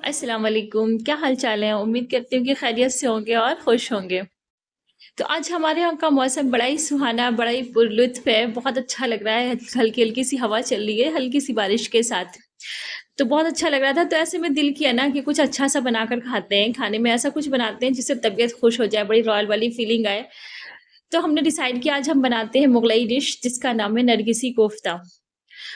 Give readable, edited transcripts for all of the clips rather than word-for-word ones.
अस्सलाम वालेकुम, क्या हाल चाल है? उम्मीद करती हूँ कि खैरियत से होंगे और खुश होंगे। तो आज हमारे यहाँ का मौसम बड़ा ही सुहाना, बड़ा ही पुरलुत्फ़ है, बहुत अच्छा लग रहा है, हल्की-हल्की सी हवा चल रही है, हल्की सी बारिश के साथ। तो बहुत अच्छा लग रहा था, तो ऐसे में दिल किया ना कि कुछ अच्छा-सा बनाकर खाते हैं, खाने में ऐसा कुछ बनाते हैं जिससे तबीयत खुश हो जाए, बड़ी रॉयल वाली फीलिंग आए। तो हमने डिसाइड किया आज हम बनाते हैं मुगलई डिश जिसका नाम है नरगिसी कोफ्ता।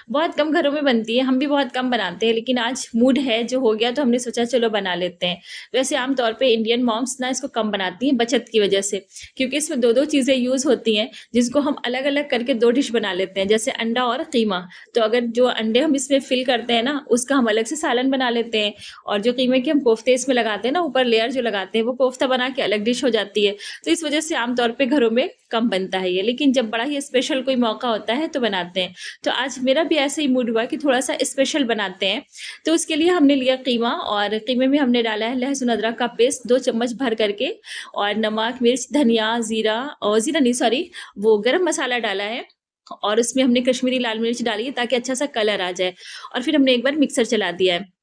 बहुत कम घरों में बनती है, हम भी बहुत कम बनाते हैं, लेकिन आज मूड है जो हो गया तो हमने सोचा चलो बना लेते हैं। वैसे आम तौर पे इंडियन मॉम्स ना इसको कम बनाती हैं बचत की वजह से, क्योंकि इसमें 2-2 चीज़ें यूज़ होती हैं, जिसको हम अलग-अलग करके 2 डिश बना लेते हैं, जैसे अंडा और कीमा। तो अगर जो अंडे हम इसमें फिल करते हैं ना, उसका हम अलग से सालन बना लेते हैं और जो कीमे के हम कोफ्ते इसमें लगाते हैं ना, ऊपर लेयर जो लगाते हैं, वो कोफ्ता बना के अलग डिश हो जाती है। तो इस वजह से आम तौर पे घरों में कम बनता है ये, लेकिन जब बड़ा ही स्पेशल कोई मौका होता है तो बनाते हैं। तो आज मेरा भी ऐसे ही मूड हुआ कि थोड़ा-सा स्पेशल बनाते हैं। तो उसके लिए हमने लिया कीमा और कीमे में हमने डाला है लहसुन अदरक का पेस्ट 2 चम्मच भर करके और नमक, मिर्च, धनिया, ज़ीरा और ज़ीरा नहीं सॉरी वो गरम मसाला डाला है और उसमें हमने कश्मीरी लाल मिर्च डाली है ताकि अच्छा-सा कलर आ जाए और फिर हमने एक बार मिक्सर चला दिया है।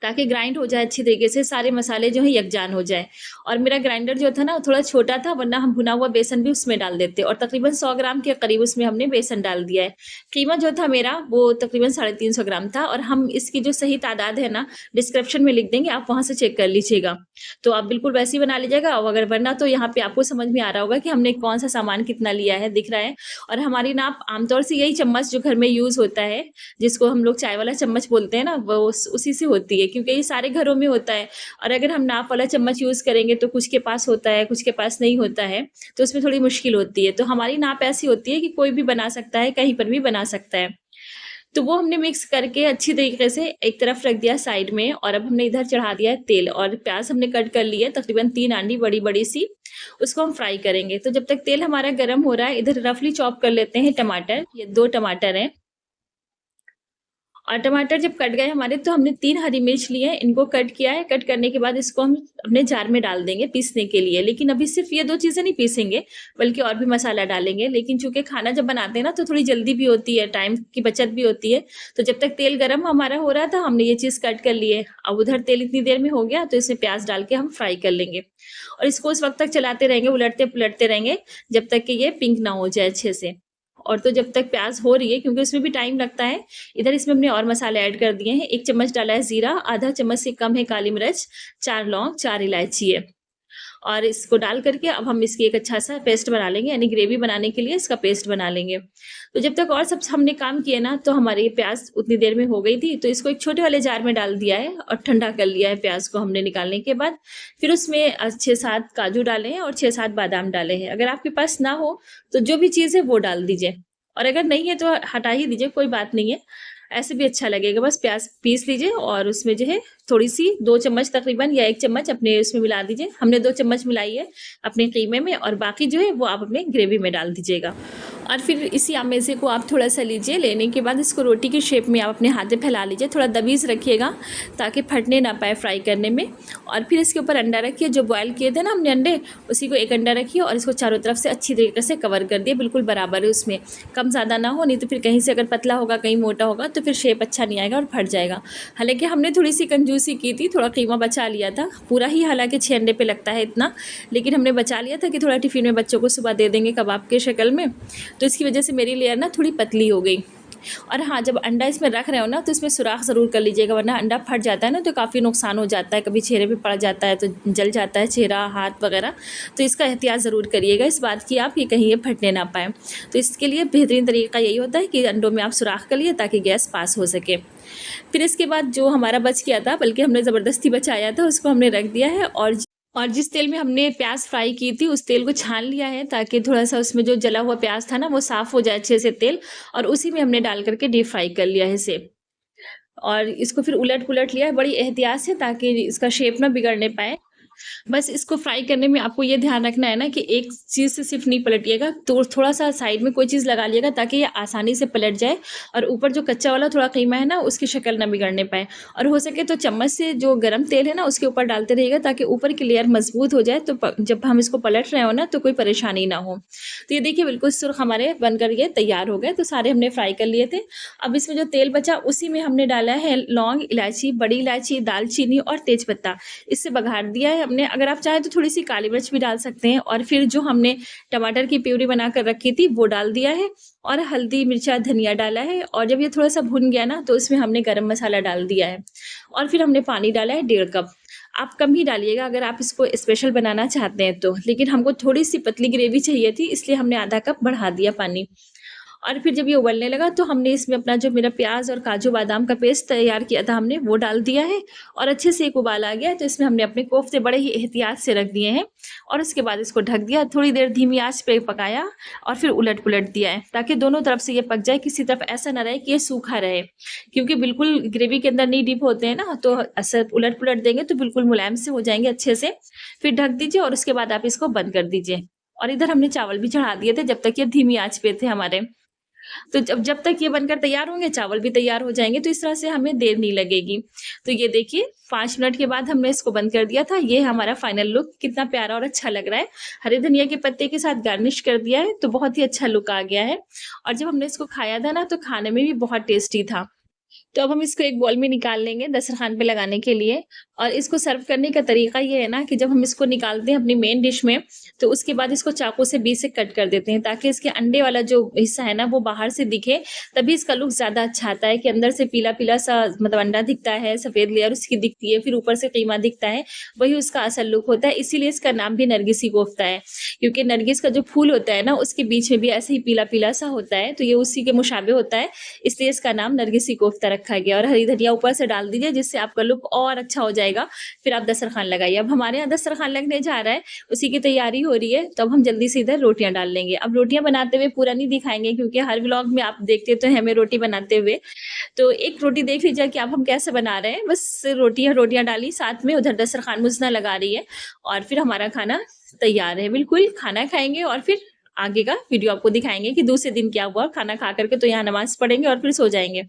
ताकि ग्राइंड हो जाए अच्छी तरीके से, सारे मसाले जो हैं यकजान हो जाएँ। और मेरा ग्राइंडर जो था ना वो थोड़ा छोटा था वरना हम भुना हुआ बेसन भी उसमें डाल देते और तकरीबन 100 ग्राम के करीब उसमें हमने बेसन डाल दिया है। कीमा जो था मेरा वो तकरीबन 350 ग्राम था और हम इसकी जो सही तादाद है ना डिस्क्रिप्शन में लिख देंगे, आप वहाँ से चेक कर लीजिएगा। तो आप बिल्कुल वैसे ही बना लीजिएगा और अगर वरना तो यहाँ पे आपको समझ में आ रहा होगा कि हमने कौन-सा सामान कितना लिया है, दिख रहा है। और हमारी नाप आमतौर से यही चम्मच जो घर में यूज़ होता है, जिसको हम लोग चाय वाला चम्मच बोलते हैं ना, वो उसी से होती है क्योंकि ये सारे घरों में होता है और अगर हम नाप वाला चम्मच यूज़ करेंगे तो कुछ के पास होता है, कुछ के पास नहीं होता है, तो उसमें थोड़ी मुश्किल होती है। तो हमारी नाप ऐसी होती है कि कोई भी बना सकता है, कहीं पर भी बना सकता है। तो वो हमने मिक्स करके अच्छी तरीके से एक तरफ रख दिया साइड में और अब हमने इधर चढ़ा दिया है तेल और प्याज़ हमने कट कर ली है तकरीबन 3 आंडी बड़ी-बड़ी सी, उसको हम फ्राई करेंगे। तो जब तक तेल हमारा गरम हो रहा है, इधर रफली चॉप कर लेते हैं टमाटर, ये 2 टमाटर हैं। और टमाटर जब कट गए हमारे तो हमने 3 हरी मिर्च लिए हैं, इनको कट किया है, कट करने के बाद इसको हम अपने जार में डाल देंगे पीसने के लिए। लेकिन अभी सिर्फ़ ये 2 चीज़ें नहीं पीसेंगे, बल्कि और भी मसाला डालेंगे। लेकिन चूँकि खाना जब बनाते हैं ना तो थोड़ी जल्दी भी होती है, टाइम की बचत भी होती है। तो जब तक तेल गरम हमारा हो रहा था, हमने ये चीज़ कट कर ली है। अब उधर तेल इतनी देर में हो गया तो इसमें प्याज़ डाल के हम फ्राई कर लेंगे। और इसको उस वक़्त तक चलाते रहेंगे, उलटते-पुलटते रहेंगे, जब तक कि ये पिंक ना हो जाए अच्छे से। और तो जब तक प्याज़ हो रही है क्योंकि उसमें भी टाइम लगता है, इधर इसमें हमने और मसाले ऐड कर दिए हैं। 1 चम्मच डाला है ज़ीरा, आधा चम्मच से कम है काली मिर्च, 4 लौंग, 4 इलायची है। और इसको डाल करके अब हम इसकी एक अच्छा-सा पेस्ट बना लेंगे, यानी ग्रेवी बनाने के लिए इसका पेस्ट बना लेंगे। तो जब तक और सब हमने काम किए ना, तो हमारी प्याज़ उतनी देर में हो गई थी, तो इसको एक छोटे वाले जार में डाल दिया है और ठंडा कर लिया है प्याज़ को हमने निकालने के बाद। फिर उसमें 6-7 काजू डाले हैं और 6-7 बादाम डाले हैं। अगर आपके पास ना हो, तो जो भी चीज़ है वो डाल दीजिए और अगर नहीं है तो हटा ही दीजिए, कोई बात नहीं है। ऐसे भी अच्छा लगेगा, बस प्याज़ पीस लीजिए और उसमें जो है थोड़ी-सी 2 चम्मच तकरीबन या 1 चम्मच अपने उसमें मिला दीजिए। हमने 2 चम्मच मिलाई है अपने कीमे में और बाकी जो है वो आप अपने ग्रेवी में डाल दीजिएगा। और फिर इसी अमेज़े को आप थोड़ा-सा लीजिए, लेने के बाद इसको रोटी की शेप में आप अपने हाथ में फैला लीजिए, थोड़ा दबीज़ रखिएगा ताकि फटने ना पाए फ्राई करने में। और फिर इसके ऊपर अंडा रखिए, जो बॉयल किए थे ना हमने अंडे, उसी को एक अंडा रखिए और इसको चारों तरफ से अच्छी तरीके से कवर कर दिए, बिल्कुल बराबर है उसमें, कम ज़्यादा ना हो, नहीं तो फिर कहीं से अगर पतला होगा, कहीं मोटा होगा तो फिर शेप अच्छा नहीं आएगा और फट जाएगा। हालाँकि हमने थोड़ी-सी कंजूसी की थी, थोड़ा कीमा बचा लिया था, पूरा ही हालाँकि 6 अंडे पे लगता है इतना, लेकिन हमने बचा लिया था कि थोड़ा टिफ़िन में बच्चों को सुबह दे देंगे कबाब के शक्ल में, तो इसकी वजह से मेरी लेयर ना थोड़ी पतली हो गई। और हाँ, जब अंडा इसमें रख रहे हो ना तो इसमें सुराख ज़रूर कर लीजिएगा, वरना अंडा फट जाता है ना तो काफ़ी नुकसान हो जाता है, कभी चेहरे पे पड़ जाता है तो जल जाता है चेहरा, हाथ वगैरह। तो इसका एहतियात ज़रूर करिएगा इस बात की आप, कि कहीं ये फटने ना पाएँ। तो इसके लिए बेहतरीन तरीका यही होता है कि अंडों में आप सुराख कर लिए ताकि गैस पास हो सके। फिर इसके बाद जो हमारा बच गया था, बल्कि हमने ज़बरदस्ती बचाया था, उसको हमने रख दिया है और जिस तेल में हमने प्याज़ फ्राई की थी उस तेल को छान लिया है ताकि थोड़ा-सा उसमें जो जला हुआ प्याज़ था ना वो साफ़ हो जाए अच्छे से तेल, और उसी में हमने डाल कर के डीप फ्राई कर लिया है इसे। और इसको फिर उलट-पुलट लिया है बड़ी एहतियात से ताकि इसका शेप ना बिगड़ने पाए। बस इसको फ्राई करने में आपको ये ध्यान रखना है ना कि एक चीज़ से सिर्फ नहीं पलटिएगा, तो थोड़ा-सा साइड में कोई चीज़ लगा लिएगा ताकि ये आसानी से पलट जाए और ऊपर जो कच्चा वाला थोड़ा कीमा है ना, उसकी शक्ल ना बिगड़ने पाए। और हो सके तो चम्मच से जो गरम तेल है ना, उसके ऊपर डालते रहिएगा ताकि ऊपर की लेयर मज़बूत हो जाए, तो जब हम इसको पलट रहे हो ना, तो कोई परेशानी ना हो। तो ये देखिए बिल्कुल सुर्ख हमारे बनकर ये तैयार हो गए, तो सारे हमने फ्राई कर लिए थे। अब इसमें जो तेल बचा उसी में हमने डाला है लौंग, इलायची, बड़ी इलायची, दालचीनी और तेजपत्ता। इससे बघार दिया है हमने। अगर आप चाहें तो थोड़ी-सी काली मिर्च भी डाल सकते हैं और फिर जो हमने टमाटर की प्यूरी बनाकर रखी थी वो डाल दिया है और हल्दी, मिर्चा, धनिया डाला है और जब ये थोड़ा-सा भुन गया ना तो इसमें हमने गरम मसाला डाल दिया है और फिर हमने पानी डाला है 1.5 कप। आप कम ही डालिएगा अगर आप इसको स्पेशल बनाना चाहते हैं तो, लेकिन हमको थोड़ी-सी पतली ग्रेवी चाहिए थी इसलिए हमने आधा कप बढ़ा दिया पानी। और फिर जब ये उबलने लगा तो हमने इसमें अपना जो मेरा प्याज़ और काजू बादाम का पेस्ट तैयार किया था हमने वो डाल दिया है और अच्छे से एक उबाल आ गया तो इसमें हमने अपने कोफ्ते बड़े ही एहतियात से रख दिए हैं और उसके बाद इसको ढक दिया, थोड़ी देर धीमी आंच पे पकाया और फिर उलट-पुलट दिया है ताकि दोनों तरफ से ये पक जाए, किसी तरफ ऐसा ना रहे कि ये सूखा रहे। क्योंकि बिल्कुल ग्रेवी के अंदर नहीं डीप होते हैं ना, तो ऐसे उलट-पुलट देंगे तो बिल्कुल मुलायम से हो जाएँगे अच्छे से। फिर ढक दीजिए और उसके बाद आप इसको बंद कर दीजिए। और इधर हमने चावल भी चढ़ा दिए थे जब तक ये धीमी आँच पे थे हमारे। तो जब जब तक ये बनकर तैयार होंगे, चावल भी तैयार हो जाएँगे, तो इस तरह से हमें देर नहीं लगेगी। तो ये देखिए 5 मिनट के बाद हमने इसको बंद कर दिया था। ये हमारा फाइनल लुक कितना प्यारा और अच्छा लग रहा है। हरे धनिया के पत्ते के साथ गार्निश कर दिया है, तो बहुत ही अच्छा लुक आ गया है। और जब हमने इसको खाया था ना, तो खाने में भी बहुत टेस्टी था। तो अब हम इसको एक बाउल में निकाल लेंगे दस्तरखान पे लगाने के लिए और इसको सर्व करने का तरीका ये है ना कि जब हम इसको निकालते हैं अपनी मेन डिश में, तो उसके बाद इसको चाकू से बीच से कट कर देते हैं ताकि इसके अंडे वाला जो हिस्सा है ना वो बाहर से दिखे, तभी इसका लुक ज़्यादा अच्छा आता है कि अंदर से पीला-पीला सा मतलब अंडा दिखता है, सफ़ेद लेयर उसकी दिखती है, फिर ऊपर से कीमा दिखता है, वही उसका असल लुक होता है। इसीलिए इसका नाम भी नरगिसी कोफ्ता है, क्योंकि नरगिस का जो फूल होता है ना उसके बीच में भी ऐसे ही पीला-पीला सा होता है, तो ये उसी के मुशाबे होता है, इसलिए इसका नाम नरगिसी कोफ्ता रखा गया। और हरी धनिया ऊपर से डाल दीजिए जिससे आपका लुक और अच्छा हो जाएगा। फिर आप दस्तरखान लगाइए। अब हमारे यहाँ दस्तरखान लगने जा रहा है, उसी की तैयारी हो रही है, तो अब हम जल्दी से इधर रोटियाँ डाल लेंगे। अब रोटियाँ बनाते हुए पूरा नहीं दिखाएँगे क्योंकि हर व्लॉग में आप देखते तो हैं हमें रोटी बनाते हुए। तो एक रोटी देख लीजिए कि अब हम कैसे बना रहे हैं। बस रोटियाँ रोटियाँ डाली साथ में, उधर दस्तरखान मुझना लगा रही है और फिर हमारा खाना तैयार है। बिल्कुल खाना खाएँगे और फिर आगे का वीडियो आपको दिखाएँगे कि दूसरे दिन क्या हुआ। खाना खा कर के तो यहाँ नमाज़ पढ़ेंगे और फिर सो जाएँगे।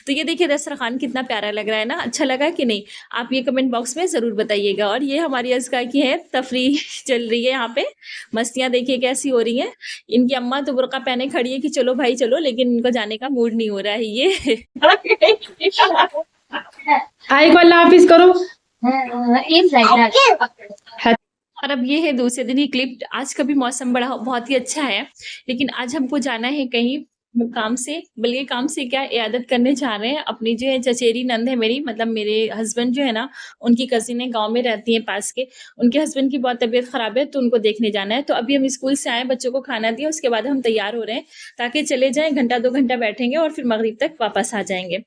तो ये देखिए दस्तरखान कितना प्यारा लग रहा है ना, अच्छा लगा कि नहीं? आप ये कमेंट बॉक्स में ज़रूर बताइएगा। और ये हमारी अज़का की है तफरीह चल रही है यहाँ पे, मस्तियाँ देखिए कैसी हो रही हैं। इनकी अम्मा तो बुर्का पहने खड़ी है कि चलो भाई चलो, लेकिन इनको जाने का मूड नहीं हो रहा है ये। आई को अल्लाह हाफिज करो। और अब ये है दूसरे दिन की क्लिप। आज का भी मौसम बड़ा बहुत ही अच्छा है, लेकिन आज हमको जाना है कहीं काम से, बल्कि काम से क्या इयादत करने जा रहे हैं। अपनी जो है चचेरी नंद है मेरी, मतलब मेरे हस्बैंड जो है ना उनकी कज़िन है, गाँव में रहती हैं पास के। उनके हस्बैंड की बहुत तबीयत ख़राब है तो उनको देखने जाना है। तो अभी हम स्कूल से आए, बच्चों को खाना दिया, उसके बाद हम तैयार हो रहे हैं ताकि चले जाएँ, घंटा 2 घंटा बैठेंगे और फिर मगरिब तक वापस आ जाएँगे।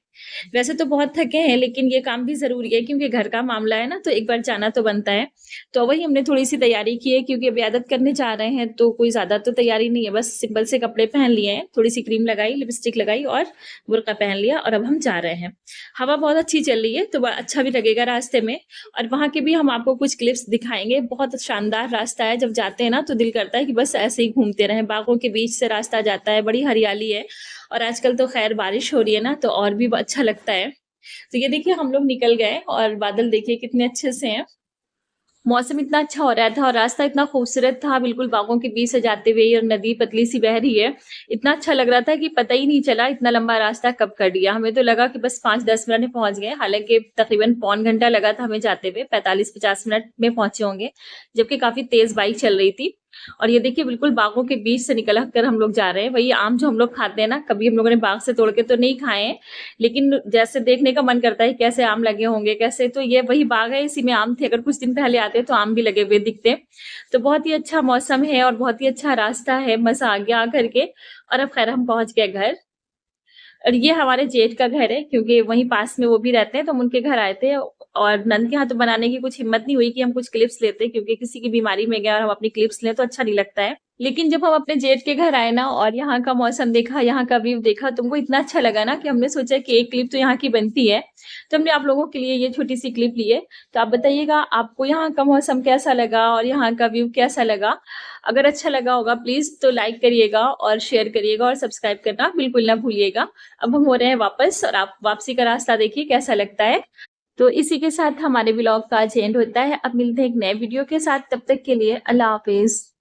वैसे तो बहुत थके हैं लेकिन ये काम भी ज़रूरी है क्योंकि घर का मामला है ना, तो एक बार जाना तो बनता है। तो वही हमने थोड़ी-सी तैयारी की है क्योंकि अब इयादत करने जा रहे हैं तो कोई ज़्यादा तो तैयारी नहीं है, बस सिंपल से कपड़े पहन लिए हैं, थोड़ी-सी क्रीम लगाई, लिपस्टिक लगाई और बुर्का पहन लिया और अब हम जा रहे हैं। हवा बहुत अच्छी चल रही है तो बड़ा अच्छा भी लगेगा रास्ते में और वहाँ के भी हम आपको कुछ क्लिप्स दिखाएँगे। बहुत शानदार रास्ता है, जब जाते हैं ना तो दिल करता है कि बस ऐसे ही घूमते रहें। बागों के बीच से रास्ता जाता है, बड़ी हरियाली है और आजकल तो खैर बारिश हो रही है ना तो और भी अच्छा लगता है। तो ये देखिए हम लोग निकल गए और बादल देखिए कितने अच्छे से हैं। मौसम इतना अच्छा हो रहा था और रास्ता इतना खूबसूरत था, बिल्कुल बागों के बीच से जाते हुए और नदी पतली सी बह रही है। इतना अच्छा लग रहा था कि पता ही नहीं चला इतना लंबा रास्ता कब कर लिया। हमें तो लगा कि बस 5-10 मिनट में पहुंच गए, हालांकि तकरीबन पौन घंटा लगा था हमें जाते हुए, 45-50 मिनट में पहुंचे होंगे, जबकि काफी तेज बाइक चल रही थी। और ये देखिए बिल्कुल बागों के बीच से निकल कर हम लोग जा रहे हैं। वही आम जो हम लोग खाते हैं ना, कभी हम लोगों ने बाग से तोड़ के तो नहीं खाए हैं, लेकिन जैसे देखने का मन करता है कैसे आम लगे होंगे कैसे, तो ये वही बाग है, इसी में आम थे। अगर कुछ दिन पहले आते तो आम भी लगे हुए दिखते। तो बहुत ही अच्छा मौसम है और बहुत ही अच्छा रास्ता है, मजा आ गया आकर के। और अब खैर हम पहुंच गए घर और ये हमारे जेठ का घर है क्योंकि वहीं पास में वो भी रहते हैं, तो हम उनके घर आए थे। और नंद के हाथ तो बनाने की कुछ हिम्मत नहीं हुई कि हम कुछ क्लिप्स लेते, क्योंकि किसी की बीमारी में गए और हम अपनी क्लिप्स लें तो अच्छा नहीं लगता है। लेकिन जब हम अपने जेठ के घर आए ना और यहाँ का मौसम देखा, यहाँ का व्यू देखा, तो हमको इतना अच्छा लगा ना कि हमने सोचा कि एक क्लिप तो यहाँ की बनती है। तो हमने आप लोगों के लिए ये छोटी-सी क्लिप ली है। तो आप बताइएगा आपको यहाँ का मौसम कैसा लगा और यहाँ का व्यू कैसा लगा? अगर अच्छा लगा होगा प्लीज़ तो लाइक करिएगा और शेयर करिएगा और सब्सक्राइब करना बिल्कुल ना भूलिएगा। अब हम हो रहे हैं वापस और आप वापसी का रास्ता देखिए कैसा लगता है। तो इसी के साथ हमारे व्लॉग का आज एंड होता है। अब मिलते हैं एक नए वीडियो के साथ, तब तक के लिए अल्लाह हाफ़िज़।